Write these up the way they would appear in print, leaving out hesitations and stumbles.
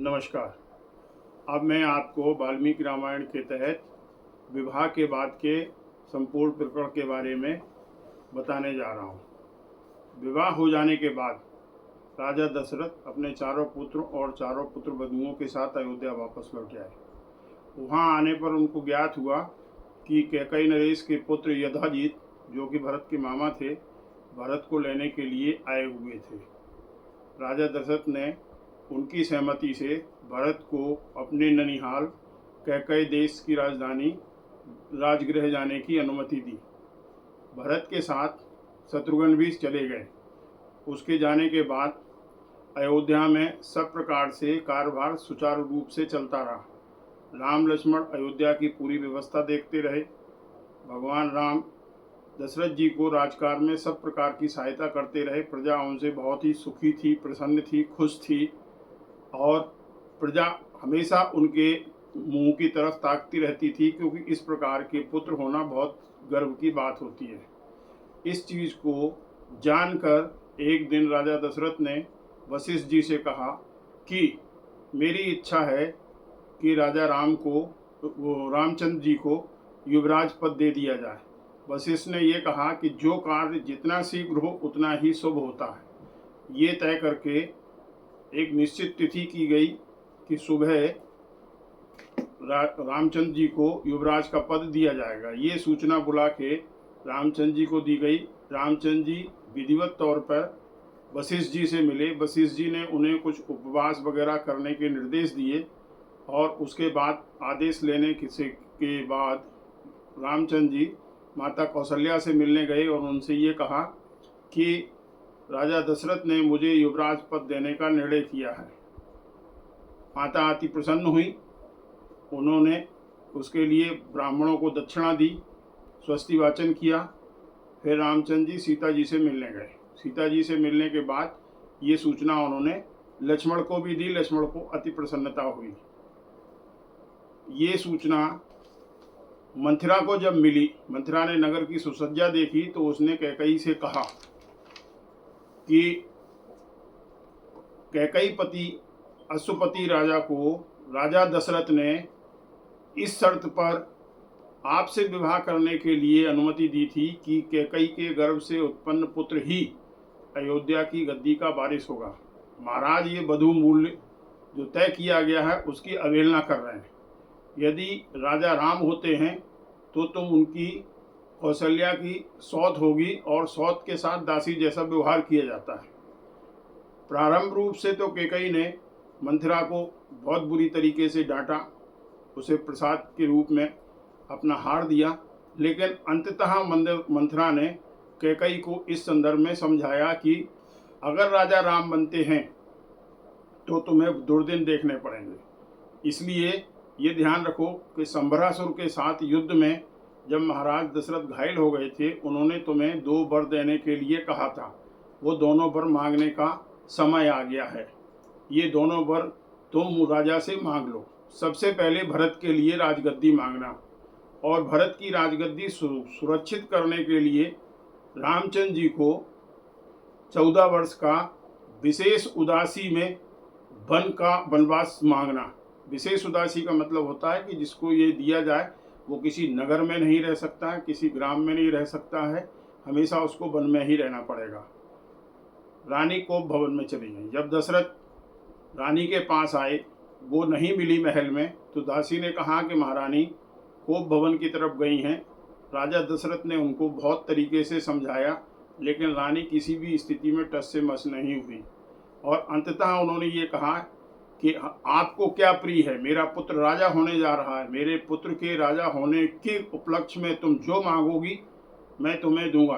नमस्कार। अब मैं आपको वाल्मीकि रामायण के तहत विवाह के बाद के संपूर्ण प्रकरण के बारे में बताने जा रहा हूँ। विवाह हो जाने के बाद राजा दशरथ अपने चारों पुत्र और चारों पुत्र वधुओं के साथ अयोध्या वापस लौट आए। वहाँ आने पर उनको ज्ञात हुआ कि कैकई नरेश के पुत्र यधाजीत, जो कि भरत के मामा थे, भरत को लेने के लिए आए हुए थे। राजा दशरथ ने उनकी सहमति से भरत को अपने ननिहाल कैकई देश की राजधानी राजगृह जाने की अनुमति दी। भरत के साथ शत्रुघ्न भी चले गए। उसके जाने के बाद अयोध्या में सब प्रकार से कार्यभार सुचारू रूप से चलता रहा। राम लक्ष्मण अयोध्या की पूरी व्यवस्था देखते रहे। भगवान राम दशरथ जी को राजकाज में सब प्रकार की सहायता करते रहे। प्रजा उनसे बहुत ही सुखी थी, प्रसन्न थी, खुश थी और प्रजा हमेशा उनके मुंह की तरफ ताकती रहती थी, क्योंकि इस प्रकार के पुत्र होना बहुत गर्व की बात होती है। इस चीज़ को जानकर एक दिन राजा दशरथ ने वशिष्ठ जी से कहा कि मेरी इच्छा है कि राजा रामचंद्र जी को युवराज पद दे दिया जाए। वशिष्ठ ने यह कहा कि जो कार्य जितना शीघ्र हो उतना ही शुभ होता है। ये तय करके एक निश्चित तिथि की गई कि सुबह रामचंद्र जी को युवराज का पद दिया जाएगा। ये सूचना बुला के रामचंद्र जी को दी गई। रामचंद्र जी विधिवत तौर पर वशिष्ठ जी से मिले। वशिष्ठ जी ने उन्हें कुछ उपवास वगैरह करने के निर्देश दिए और उसके बाद आदेश लेने के बाद रामचंद्र जी माता कौशल्या से मिलने गए और उनसे ये कहा कि राजा दशरथ ने मुझे युवराज पद देने का निर्णय किया है। माता अति प्रसन्न हुई। उन्होंने उसके लिए ब्राह्मणों को दक्षिणा दी, स्वस्ति वाचन किया। फिर रामचंद्र जी सीता जी से मिलने गए। सीता जी से मिलने के बाद ये सूचना उन्होंने लक्ष्मण को भी दी। लक्ष्मण को अति प्रसन्नता हुई। ये सूचना मंथरा को जब मिली, मंथरा ने नगर की सुसज्जा देखी तो उसने कैकई से कहा कि कैकई पति अश्वपति राजा को राजा दशरथ ने इस शर्त पर आपसे विवाह करने के लिए अनुमति दी थी कि कैकई के गर्भ से उत्पन्न पुत्र ही अयोध्या की गद्दी का वारिस होगा। महाराज, ये वधू मूल्य जो तय किया गया है उसकी अवहेलना कर रहे हैं। यदि राजा राम होते हैं तो तुम उनकी कौशल्या की सौत होगी और सौत के साथ दासी जैसा व्यवहार किया जाता है। प्रारंभ रूप से तो कैकई ने मंथरा को बहुत बुरी तरीके से डांटा, उसे प्रसाद के रूप में अपना हार दिया, लेकिन अंततः मंथरा ने कैकई को इस संदर्भ में समझाया कि अगर राजा राम बनते हैं तो तुम्हें दुर्दिन देखने पड़ेंगे। इसलिए ये ध्यान रखो कि संभरासुर के साथ युद्ध में जब महाराज दशरथ घायल हो गए थे, उन्होंने तुम्हें 2 वर देने के लिए कहा था। वो दोनों वर मांगने का समय आ गया है। ये दोनों वर तुम राजा से मांग लो। सबसे पहले भरत के लिए राजगद्दी मांगना, और भरत की राजगद्दी सुरक्षित करने के लिए रामचंद्र जी को 14 वर्ष का विशेष उदासी में वनवास मांगना। विशेष उदासी का मतलब होता है कि जिसको ये दिया जाए वो किसी नगर में नहीं रह सकता है, किसी ग्राम में नहीं रह सकता है, हमेशा उसको वन में ही रहना पड़ेगा। रानी कोप भवन में चली गई। जब दशरथ रानी के पास आए, वो नहीं मिली महल में, तो दासी ने कहा कि महारानी कोप भवन की तरफ गई हैं। राजा दशरथ ने उनको बहुत तरीके से समझाया, लेकिन रानी किसी भी स्थिति में टस से मस नहीं हुई और अंततः उन्होंने ये कहा कि आपको क्या प्रिय है, मेरा पुत्र राजा होने जा रहा है, मेरे पुत्र के राजा होने के उपलक्ष्य में तुम जो मांगोगी मैं तुम्हें दूंगा।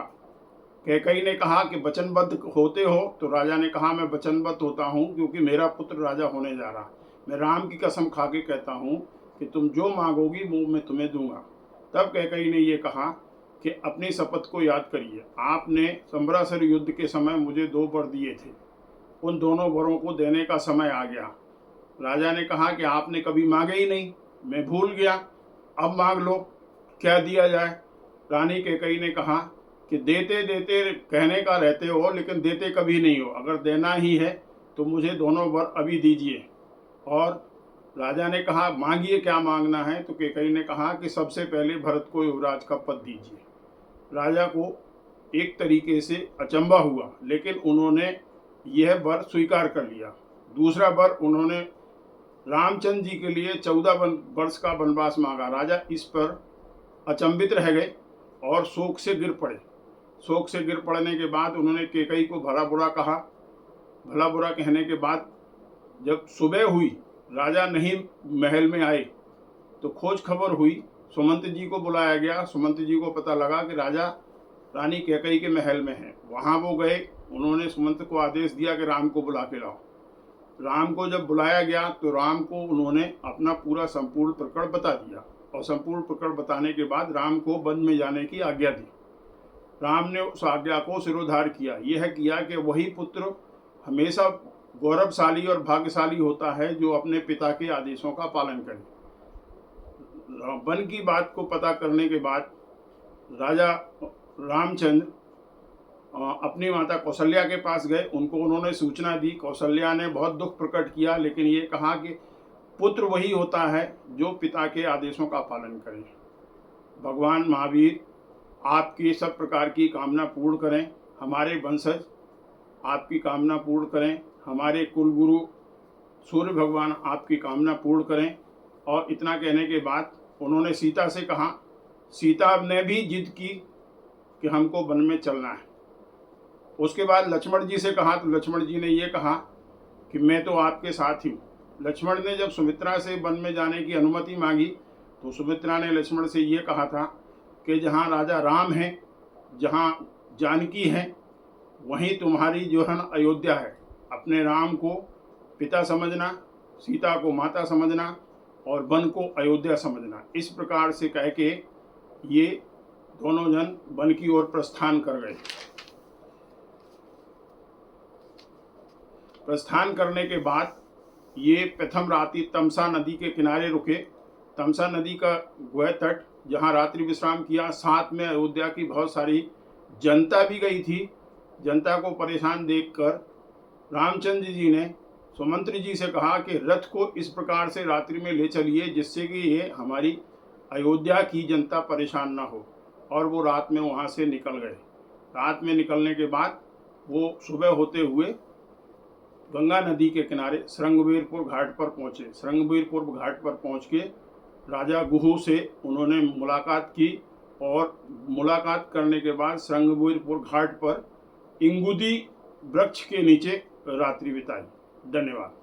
कैकई ने कहा कि वचनबद्ध होते हो? तो राजा ने कहा मैं वचनबद्ध होता हूँ, क्योंकि मेरा पुत्र राजा होने जा रहा। मैं राम की कसम खा के कहता हूँ कि तुम जो मांगोगी वो मैं तुम्हें दूंगा। तब कैकई ने ये कहा कि अपनी शपथ को याद करिए, आपने संभरासुर युद्ध के समय मुझे 2 वर दिए थे, उन दोनों वरों को देने का समय आ गया। राजा ने कहा कि आपने कभी मांगे ही नहीं, मैं भूल गया, अब मांग लो, क्या दिया जाए। रानी कैकई ने कहा कि देते देते कहने का रहते हो, लेकिन देते कभी नहीं हो। अगर देना ही है तो मुझे दोनों वर अभी दीजिए। और राजा ने कहा मांगिए क्या मांगना है। तो कैकेयी ने कहा कि सबसे पहले भरत को युवराज का पद दीजिए। राजा को एक तरीके से अचंभा हुआ, लेकिन उन्होंने यह वर स्वीकार कर लिया। दूसरा वर उन्होंने रामचंद्र जी के लिए 14 वर्ष का वनवास मांगा। राजा इस पर अचंभित रह गए और शोक से गिर पड़े। शोक से गिर पड़ने के बाद उन्होंने कैकेयी को भला बुरा कहा। भला बुरा कहने के बाद जब सुबह हुई, राजा नहीं महल में आए, तो खोज खबर हुई, सुमंत जी को बुलाया गया। सुमंत जी को पता लगा कि राजा रानी कैकेयी के महल में हैं। वहाँ वो गए। उन्होंने सुमंत को आदेश दिया कि राम को बुला के लाओ। राम को जब बुलाया गया तो राम को उन्होंने अपना पूरा संपूर्ण प्रकरण बता दिया, और संपूर्ण प्रकरण बताने के बाद राम को वन में जाने की आज्ञा दी। राम ने उस आज्ञा को सिरोधार किया। यह किया कि वही पुत्र हमेशा गौरवशाली और भाग्यशाली होता है जो अपने पिता के आदेशों का पालन करे। वन की बात को पता करने के बाद राजा रामचंद्र अपनी माता कौशल्या के पास गए। उनको उन्होंने सूचना दी। कौशल्या ने बहुत दुख प्रकट किया, लेकिन ये कहा कि पुत्र वही होता है जो पिता के आदेशों का पालन करे। भगवान महावीर आपकी सब प्रकार की कामना पूर्ण करें। हमारे वंशज आपकी कामना पूर्ण करें। हमारे कुलगुरु सूर्य भगवान आपकी कामना पूर्ण करें। और इतना कहने के बाद उन्होंने सीता से कहा। सीता ने भी जिद की कि हमको वन में चलना है। उसके बाद लक्ष्मण जी से कहा तो लक्ष्मण जी ने ये कहा कि मैं तो आपके साथ ही हूँ। लक्ष्मण ने जब सुमित्रा से वन में जाने की अनुमति मांगी तो सुमित्रा ने लक्ष्मण से ये कहा था कि जहाँ राजा राम हैं, जहाँ जानकी हैं, वहीं तुम्हारी जो है ना अयोध्या है। अपने राम को पिता समझना, सीता को माता समझना और वन को अयोध्या समझना। इस प्रकार से कह के ये दोनों जन वन की ओर प्रस्थान कर गए। प्रस्थान करने के बाद ये प्रथम रात्रि तमसा नदी के किनारे रुके। तमसा नदी का वह तट जहाँ रात्रि विश्राम किया। साथ में अयोध्या की बहुत सारी जनता भी गई थी। जनता को परेशान देखकर रामचंद्र जी ने सुमंत्र जी से कहा कि रथ को इस प्रकार से रात्रि में ले चलिए जिससे कि ये हमारी अयोध्या की जनता परेशान ना हो। और वो रात में वहाँ से निकल गए। रात में निकलने के बाद वो सुबह होते हुए गंगा नदी के किनारे श्रृंगवीरपुर घाट पर पहुँचे। श्रृंगवीरपुर घाट पर पहुँच के राजा गुहू से उन्होंने मुलाकात की, और मुलाकात करने के बाद श्रृंगवीरपुर घाट पर इंगुदी वृक्ष के नीचे रात्रि बिताई। धन्यवाद।